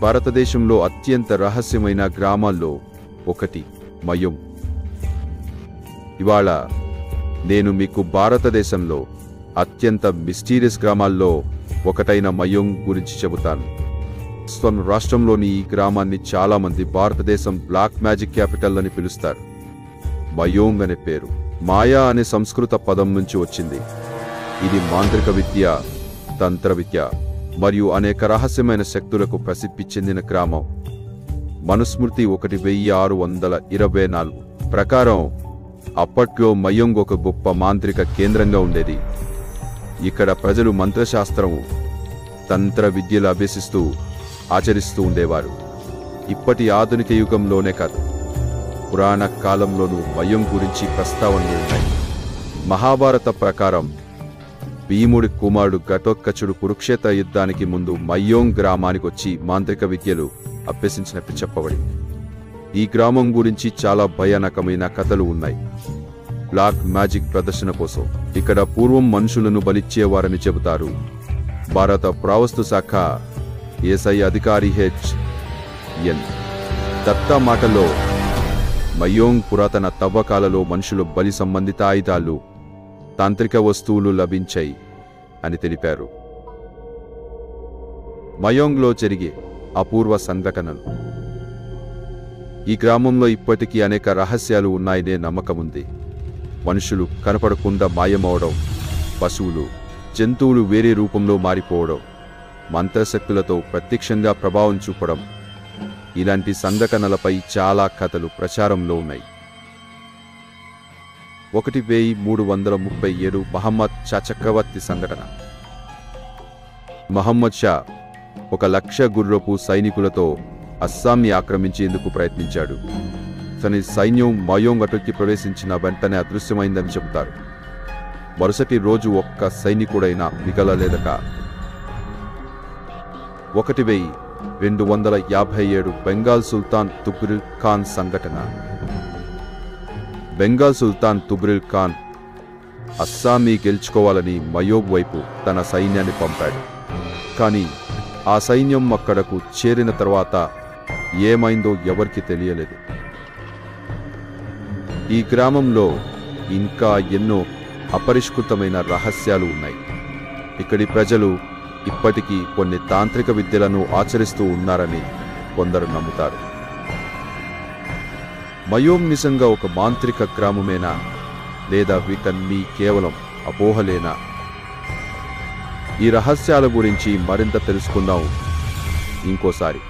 భారతదేశంలో అత్యంత రహస్యమైన గ్రామాల్లో ఒకటి మయోంగ్. ఇవాళ నేను మీకు భారతదేశంలో అత్యంత మిస్టీరియస్ గ్రామాల్లో ఒకటైన మయోంగ్ గురించి చెబుతాను. రాష్ట్రంలోని ఈ గ్రామాన్ని చాలామంది భారతదేశం బ్లాక్ మ్యాజిక్ క్యాపిటల్ అని పిలుస్తారు. మయోంగ్ అనే పేరు మాయా అనే సంస్కృత పదం నుంచి వచ్చింది. ఇది మాంత్రిక విద్య, తంత్ర విద్య మరియు అనేక రహస్యమైన శక్తులకు ప్రసిద్ధి చెందిన గ్రామం. మనుస్మృతి 1624 ప్రకారం అప్పట్లో మయోంగ్ ఒక గొప్ప మాంత్రిక కేంద్రంగా ఉండేది. ఇక్కడ ప్రజలు మంత్రశాస్త్రము, తంత్ర విద్యలు అభ్యసిస్తూ ఆచరిస్తూ ఉండేవారు. ఇప్పటి ఆధునిక యుగంలోనే కాదు, పురాణ కాలంలోనూ మయోంగ్ గురించి ప్రస్తావనలు ఉన్నాయి. మహాభారత ప్రకారం భీముడి కుమారుడు ఘటోత్కచుడు కురుక్షేత్ర యుద్ధానికి ముందు మయోంగ్ గ్రామానికి వచ్చి మాంత్రిక విద్యలు అభ్యసించినట్టు చెప్పబడింది. ఈ గ్రామం గురించి చాలా భయానకమైన కథలు ఉన్నాయి. బ్లాక్ మ్యాజిక్ ప్రదర్శన కోసం ఇక్కడ పూర్వం మనుషులను బలిచ్చేవారని చెబుతారు. భారత పురావస్తు శాఖ ఎస్ఐ అధికారి హెచ్.ఎన్. దత్తా మాటలో మయోంగ్ పురాతన తవ్వకాలలో మనుషులు బలి సంబంధిత ఆయుధాలు, తాంత్రిక వస్తువులు లభించాయి అని తెలిపారు. మయోంగ్లో జరిగే అపూర్వ సంఘటనలు. ఈ గ్రామంలో ఇప్పటికీ అనేక రహస్యాలు ఉన్నాయనే నమ్మకముంది. మనుషులు కనపడకుండా మాయమవడం, పశువులు, జంతువులు వేరే రూపంలో మారిపోవడం, మంత్రశక్తులతో ప్రత్యక్షంగా ప్రభావం చూపడం, ఇలాంటి సంఘటనలపై చాలా కథలు ప్రచారంలో ఉన్నాయి. 1337 మహమ్మద్ షా చక్రవర్తి సంఘటన. మహమ్మద్ షా 1,00,000 గుర్రపు సైనికులతో అస్సాంని ఆక్రమించేందుకు ప్రయత్నించాడు. తన సైన్యం మయోంగ్ అటవికి ప్రవేశించిన వెంటనే అదృశ్యమైందని చెబుతారు. మరుసటి రోజు ఒక్క సైనికుడైనా మిగలలేదట. 1257 బెంగాల్ సుల్తాన్ తుగ్రిల్ ఖాన్ సంఘటన. బెంగాల్ సుల్తాన్ తుగ్రిల్ ఖాన్ అస్సాంని గెలుచుకోవాలని మయోంగ్ వైపు తన సైన్యాన్ని పంపాడు. కానీ ఆ సైన్యం అక్కడకు చేరిన తర్వాత ఏమైందో ఎవరికీ తెలియలేదు. ఈ గ్రామంలో ఇంకా ఎన్నో అపరిష్కృతమైన రహస్యాలు ఉన్నాయి. ఇక్కడి ప్రజలు ఇప్పటికీ కొన్ని తాంత్రిక విద్యలను ఆచరిస్తూ ఉన్నారని కొందరు నమ్ముతారు. మయోంగ్ నిజంగా ఒక మాంత్రిక గ్రామమేనా, లేదా వీటన్నీ కేవలం అపోహలేనా? ఈ రహస్యాల గురించి మరింత తెలుసుకుందాం ఇంకోసారి.